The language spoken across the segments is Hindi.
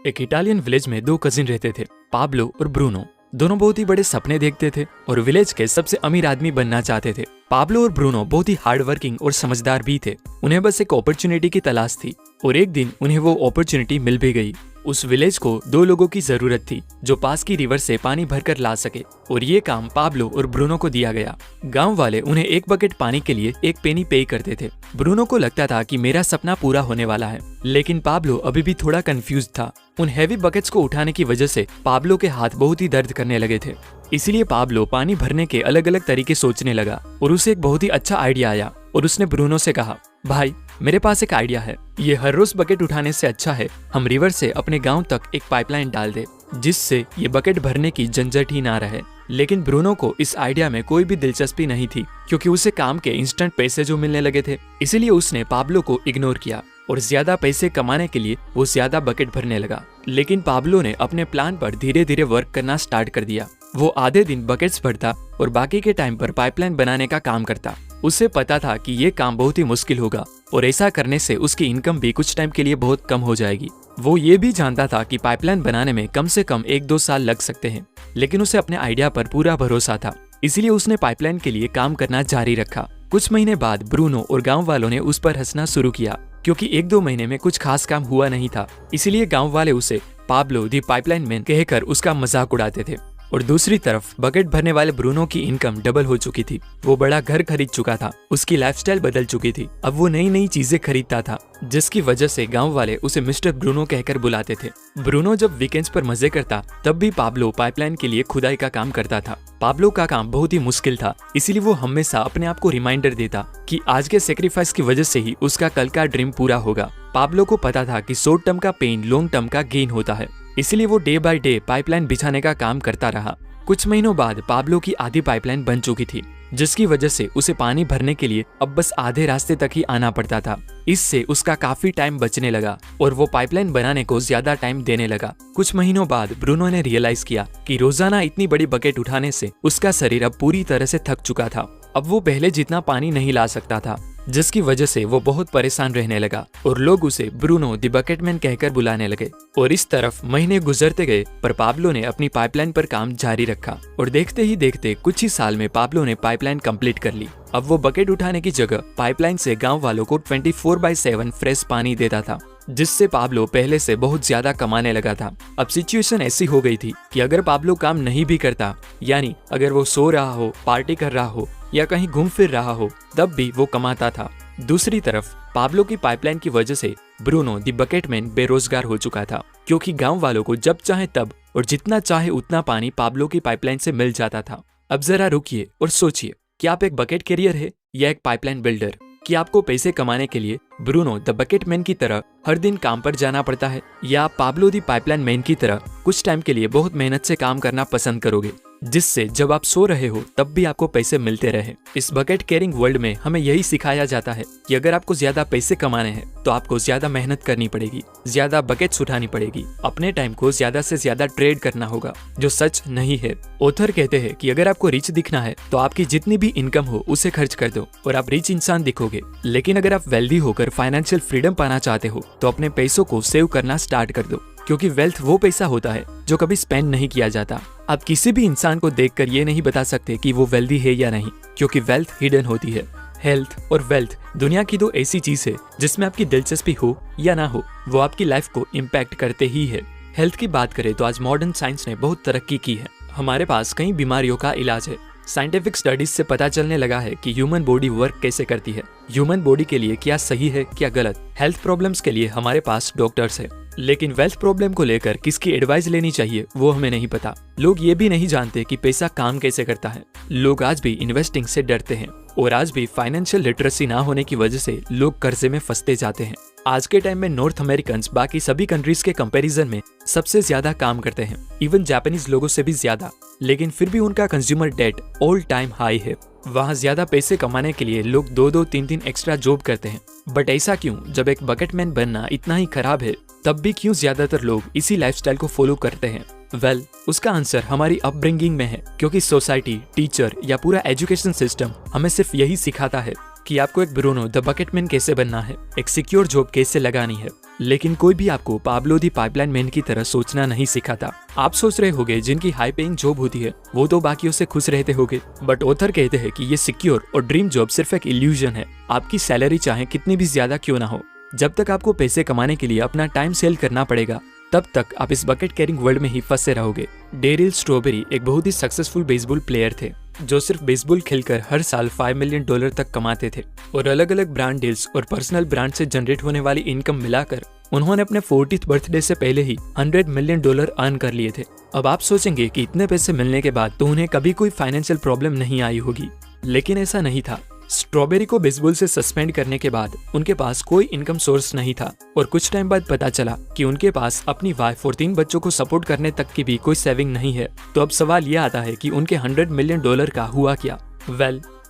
एक इटालियन विलेज में दो कजिन रहते थे, पाब्लो और ब्रूनो। दोनों बहुत ही बड़े सपने देखते थे और विलेज के सबसे अमीर आदमी बनना चाहते थे। पाब्लो और ब्रूनो बहुत ही हार्ड वर्किंग और समझदार भी थे। उन्हें बस एक अपॉर्चुनिटी की तलाश थी और एक दिन उन्हें वो अपॉर्चुनिटी मिल भी गई। उस विलेज को दो लोगों की जरूरत थी जो पास की रिवर से पानी भरकर ला सके और ये काम पाब्लो और ब्रूनो को दिया गया। गांव वाले उन्हें एक बकेट पानी के लिए एक पेनी पे करते थे। ब्रूनो को लगता था कि मेरा सपना पूरा होने वाला है, लेकिन पाब्लो अभी भी थोड़ा कंफ्यूज था। उन हैवी बकेट्स को उठाने की वजह से पाब्लो के हाथ बहुत ही दर्द करने लगे थे। इसीलिए पाब्लो पानी भरने के अलग अलग तरीके सोचने लगा और उसे एक बहुत ही अच्छा आइडिया आया और उसने ब्रूनो से कहा, भाई मेरे पास एक आइडिया है। ये हर रोज बकेट उठाने से अच्छा है हम रिवर से अपने गांव तक एक पाइपलाइन डाल दे, जिससे ये बकेट भरने की झंझट ही ना रहे। लेकिन ब्रूनो को इस आइडिया में कोई भी दिलचस्पी नहीं थी, क्योंकि उसे काम के इंस्टेंट पैसे जो मिलने लगे थे। इसीलिए उसने पाब्लो को इग्नोर किया और ज्यादा पैसे कमाने के लिए वो ज्यादा बकेट भरने लगा। लेकिन पाब्लो ने अपने प्लान पर धीरे धीरे वर्क करना स्टार्ट कर दिया। वो आधे दिन बकेट्स भरता और बाकी के टाइम पर पाइपलाइन बनाने का काम करता। उसे पता था कि ये काम बहुत ही मुश्किल होगा और ऐसा करने से उसकी इनकम भी कुछ टाइम के लिए बहुत कम हो जाएगी। वो ये भी जानता था कि पाइपलाइन बनाने में कम से कम 1-2 साल लग सकते हैं, लेकिन उसे अपने आइडिया पर पूरा भरोसा था। इसलिए उसने पाइपलाइन के लिए काम करना जारी रखा। कुछ महीने बाद ब्रूनो और गाँव वालों ने उस पर हंसना शुरू किया, क्योंकि 1-2 महीने में कुछ खास काम हुआ नहीं था। इसीलिए गाँव वाले उसे पाब्लो दी पाइपलाइन मैन कहकर उसका मजाक उड़ाते थे। और दूसरी तरफ बकेट भरने वाले ब्रूनो की इनकम डबल हो चुकी थी। वो बड़ा घर खरीद चुका था, उसकी लाइफस्टाइल बदल चुकी थी। अब वो नई नई चीजें खरीदता था, जिसकी वजह से गांव वाले उसे मिस्टर ब्रूनो कहकर बुलाते थे। ब्रूनो जब वीकेंड्स पर मजे करता तब भी पाब्लो पाइपलाइन के लिए खुदाई का काम करता था। पाब्लो का काम बहुत ही मुश्किल था, इसीलिए वो हमेशा अपने आप को रिमाइंडर देता कि आज के सेक्रीफाइस की वजह से ही उसका कल का ड्रीम पूरा होगा। पाब्लो को पता था कि शॉर्ट टर्म का पेन लॉन्ग टर्म का गेन होता है, इसलिए वो डे बाय डे पाइपलाइन बिछाने का काम करता रहा। कुछ महीनों बाद पाब्लो की आधी पाइपलाइन बन चुकी थी, जिसकी वजह से उसे पानी भरने के लिए अब बस आधे रास्ते तक ही आना पड़ता था। इससे उसका काफी टाइम बचने लगा और वो पाइपलाइन बनाने को ज्यादा टाइम देने लगा। कुछ महीनों बाद ब्रूनो ने रियलाइज किया कि रोजाना इतनी बड़ी बकेट उठाने से उसका शरीर अब पूरी तरह से थक चुका था। अब वो पहले जितना पानी नहीं ला सकता था, जिसकी वजह से वो बहुत परेशान रहने लगा और लोग उसे ब्रूनो द बकेटमैन कहकर बुलाने लगे। और इस तरफ महीने गुजरते गए, पर पाब्लो ने अपनी पाइपलाइन पर काम जारी रखा और देखते ही देखते कुछ ही साल में पाब्लो ने पाइपलाइन कंप्लीट कर ली। अब वो बकेट उठाने की जगह पाइपलाइन से गांव वालों को 24/7 फ्रेश पानी देता था, जिससे पाब्लो पहले से बहुत ज्यादा कमाने लगा था। अब सिचुएशन ऐसी हो गई थी कि अगर पाब्लो काम नहीं भी करता, यानी अगर वो सो रहा हो, पार्टी कर रहा हो या कहीं घूम फिर रहा हो, तब भी वो कमाता था। दूसरी तरफ पाब्लो की पाइपलाइन की वजह से ब्रूनो द बकेटमैन बेरोजगार हो चुका था, क्योंकि गांव वालों को जब चाहे तब और जितना चाहे उतना पानी पाब्लो की पाइपलाइन से मिल जाता था। अब जरा रुकिए और सोचिए कि आप एक बकेट कैरियर है या एक पाइपलाइन बिल्डर। कि आपको पैसे कमाने के लिए ब्रूनो द बकेटमैन की तरह हर दिन काम पर जाना पड़ता है, या आप पाब्लो द पाइपलाइन मैन की तरह कुछ टाइम के लिए बहुत मेहनत से काम करना पसंद करोगे, जिससे जब आप सो रहे हो तब भी आपको पैसे मिलते रहे। इस बकेट कैरिंग वर्ल्ड में हमें यही सिखाया जाता है कि अगर आपको ज्यादा पैसे कमाने हैं तो आपको ज्यादा मेहनत करनी पड़ेगी, ज्यादा बकेट्स उठानी पड़ेगी, अपने टाइम को ज्यादा से ज्यादा ट्रेड करना होगा, जो सच नहीं है। ऑथर कहते हैं कि अगर आपको रिच दिखना है तो आपकी जितनी भी इनकम हो उसे खर्च कर दो और आप रिच इंसान दिखोगे। लेकिन अगर आप वेल्दी होकर फाइनेंशियल फ्रीडम पाना चाहते हो तो अपने पैसों को सेव करना स्टार्ट कर दो, क्योंकि वेल्थ वो पैसा होता है जो कभी स्पेंड नहीं किया जाता। आप किसी भी इंसान को देखकर ये नहीं बता सकते कि वो वेल्दी है या नहीं, क्योंकि वेल्थ हिडन होती है। हेल्थ और वेल्थ दुनिया की दो ऐसी चीज है जिसमें आपकी दिलचस्पी हो या ना हो, वो आपकी लाइफ को इम्पैक्ट करते ही है। हेल्थ की बात करें तो आज मॉडर्न साइंस ने बहुत तरक्की की है। हमारे पास कई बीमारियों का इलाज है। साइंटिफिक स्टडीज से पता चलने लगा है कि ह्यूमन बॉडी वर्क कैसे करती है, ह्यूमन बॉडी के लिए क्या सही है क्या गलत। हेल्थ प्रॉब्लम्स के लिए हमारे पास डॉक्टर्स है, लेकिन वेल्थ प्रॉब्लम को लेकर किसकी एडवाइस लेनी चाहिए वो हमें नहीं पता। लोग ये भी नहीं जानते कि पैसा काम कैसे करता है। लोग आज भी इन्वेस्टिंग से डरते हैं और आज भी फाइनेंशियल लिटरेसी ना होने की वजह से लोग कर्जे में फंसते जाते हैं। आज के टाइम में नॉर्थ अमेरिकन बाकी सभी कंट्रीज के कंपैरिजन में सबसे ज्यादा काम करते हैं, इवन जापानीज लोगों से भी ज्यादा, लेकिन फिर भी उनका consumer debt all time high है। वहाँ ज्यादा पैसे कमाने के लिए लोग 2-2, 3-3 एक्स्ट्रा जॉब करते हैं। बट ऐसा क्यों? जब एक बकेटमैन बनना इतना ही खराब है, तब भी क्यों ज्यादातर लोग इसी लाइफस्टाइल को फॉलो करते हैं? वेल, उसका आंसर हमारी अपब्रिंगिंग में है, क्योंकि सोसाइटी, टीचर या पूरा एजुकेशन सिस्टम हमें सिर्फ यही सिखाता है कि आपको एक ब्रूनो द बकेटमैन कैसे बनना है, एक सिक्योर जॉब कैसे लगानी है, लेकिन कोई भी आपको पाब्लो दी पाइपलाइन मैन की तरह सोचना नहीं सिखाता। आप सोच रहे होगे जिनकी हाई पेइंग जॉब होती है वो तो बाकियों से खुश रहते होगे, बट ऑथर कहते हैं कि ये सिक्योर और ड्रीम जॉब सिर्फ एक इल्यूजन है। आपकी सैलरी चाहे कितनी भी ज्यादा क्यों ना हो, जब तक आपको पैसे कमाने के लिए अपना टाइम सेल करना पड़ेगा तब तक आप इस बकेट कैरिंग वर्ल्ड में ही फंसे रहोगे। डेरिल स्ट्रॉबेरी एक बहुत ही सक्सेसफुल बेसबॉल प्लेयर थे जो सिर्फ बेसबॉल खेलकर हर साल $5 मिलियन तक कमाते थे, और अलग अलग ब्रांड डील्स और पर्सनल ब्रांड से जनरेट होने वाली इनकम मिलाकर उन्होंने अपने 40th बर्थडे से पहले ही $100 मिलियन अर्न कर लिए थे। अब आप सोचेंगे कि इतने पैसे मिलने के बाद तो उन्हें कभी कोई फाइनेंशियल प्रॉब्लम नहीं आई होगी, लेकिन ऐसा नहीं था। स्ट्रॉबेरी को बेसबॉल से सस्पेंड करने के बाद उनके पास कोई इनकम सोर्स नहीं था, और कुछ टाइम बाद पता चला कि उनके पास अपनी वाइफ और 3 बच्चों को सपोर्ट करने तक की भी कोई सेविंग नहीं है। तो अब सवाल यह आता है कि उनके $100 मिलियन का हुआ क्या?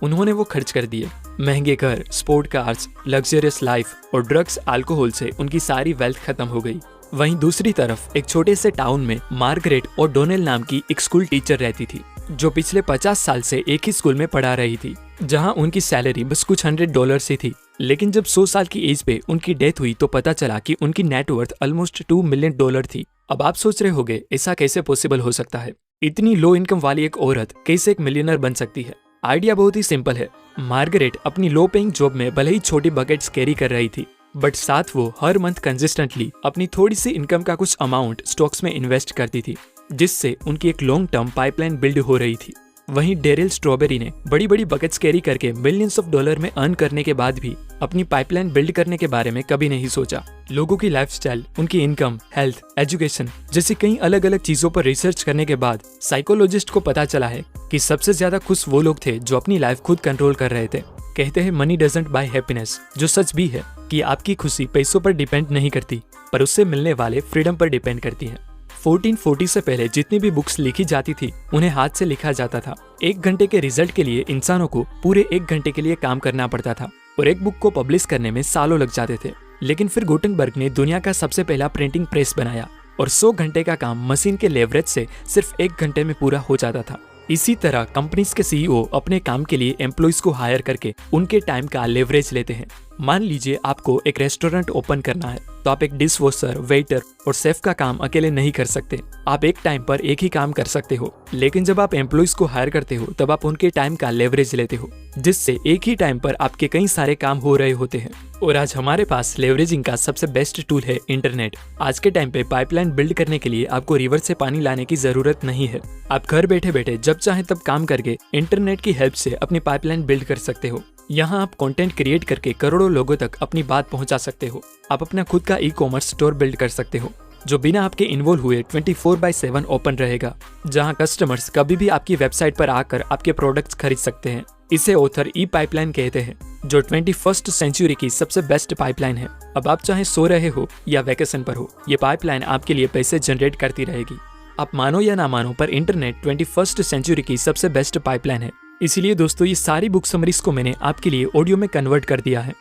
उन्होंने वो खर्च कर दिए। महंगे घर, स्पोर्ट कार्स, लग्जरियस लाइफ और ड्रग्स अल्कोहल से उनकी सारी वेल्थ खत्म हो गई। वहीं दूसरी तरफ एक छोटे से टाउन में मार्गरेट और डोनेल नाम की एक स्कूल टीचर रहती थी जो पिछले 50 साल से एक ही स्कूल में पढ़ा रही थी, जहां उनकी सैलरी बस कुछ $100 ही थी। लेकिन जब 100 साल की एज पे उनकी डेथ हुई तो पता चला कि उनकी नेटवर्थ ऑलमोस्ट $2 मिलियन थी। अब आप सोच रहे होंगे ऐसा कैसे पॉसिबल हो सकता है? इतनी लो इनकम वाली एक औरत कैसे एक मिलियनर बन सकती है? आइडिया बहुत ही सिंपल है। मार्गरेट अपनी लो पेइंग जॉब में भले ही छोटी बकेट्स कैरी कर रही थी, बट साथ वो हर मंथ कंसिस्टेंटली अपनी थोड़ी सी इनकम का कुछ अमाउंट स्टॉक्स में इन्वेस्ट करती थी, जिससे उनकी एक लॉन्ग टर्म पाइपलाइन बिल्ड हो रही थी। वहीं डेरिल स्ट्रॉबेरी ने बड़ी बड़ी बकेट्स कैरी करके मिलियंस ऑफ डॉलर में अर्न करने के बाद भी अपनी पाइपलाइन बिल्ड करने के बारे में कभी नहीं सोचा। लोगों की लाइफस्टाइल, उनकी इनकम, हेल्थ, एजुकेशन जैसी कई अलग अलग चीजों पर रिसर्च करने के बाद साइकोलॉजिस्ट को पता चला है कि सबसे ज्यादा खुश वो लोग थे जो अपनी लाइफ खुद कंट्रोल कर रहे थे। कहते हैं मनी डजंट बाय हैप्पीनेस, जो सच भी है कि आपकी खुशी पैसों पर डिपेंड नहीं करती, पर उससे मिलने वाले फ्रीडम पर डिपेंड करती है। 1440 से पहले जितनी भी बुक्स लिखी जाती थी उन्हें हाथ से लिखा जाता था। 1 घंटे के रिजल्ट के लिए इंसानों को पूरे 1 घंटे के लिए काम करना पड़ता था, और एक बुक को पब्लिश करने में सालों लग जाते थे। लेकिन फिर गुटेनबर्ग ने दुनिया का सबसे पहला प्रिंटिंग प्रेस बनाया, और 100 घंटे का काम मशीन के लेवरेज से सिर्फ 1 घंटे में पूरा हो जाता था। इसी तरह कंपनीज के सीईओ अपने काम के लिए एम्प्लॉइज को हायर करके उनके टाइम का लेवरेज लेते हैं। मान लीजिए आपको एक रेस्टोरेंट ओपन करना है, तो आप एक डिश वॉशर, वेटर और शेफ का काम अकेले नहीं कर सकते। आप एक टाइम पर एक ही काम कर सकते हो, लेकिन जब आप एम्प्लॉइज को हायर करते हो तब आप उनके टाइम का लेवरेज लेते हो, जिससे एक ही टाइम पर आपके कई सारे काम हो रहे होते हैं। और आज हमारे पास लेवरेजिंग का सबसे बेस्ट टूल है इंटरनेट। आज के टाइम पे पाइपलाइन बिल्ड करने के लिए आपको रिवर से पानी लाने की जरूरत नहीं है। आप घर बैठे बैठे जब चाहे तब काम करके इंटरनेट की हेल्प से अपनी पाइपलाइन बिल्ड कर सकते हो। यहाँ आप कंटेंट क्रिएट करके करोड़ों लोगों तक अपनी बात पहुँचा सकते हो। आप अपना खुद का ई-कॉमर्स स्टोर बिल्ड कर सकते हो जो बिना आपके इन्वॉल्व हुए 24/7 ओपन रहेगा, जहाँ कस्टमर्स कभी भी आपकी वेबसाइट पर आकर आपके प्रोडक्ट्स खरीद सकते हैं। इसे ऑथर ई पाइपलाइन कहते हैं, जो 21st सेंचुरी की सबसे बेस्ट पाइपलाइन है। अब आप चाहे सो रहे हो या वैकेशन पर हो, ये पाइपलाइन आपके लिए पैसे जनरेट करती रहेगी। आप मानो या ना मानो, पर इंटरनेट 21st सेंचुरी की सबसे बेस्ट पाइपलाइन है। इसीलिए दोस्तों, ये सारी बुक समरीज को मैंने आपके लिए ऑडियो में कन्वर्ट कर दिया है।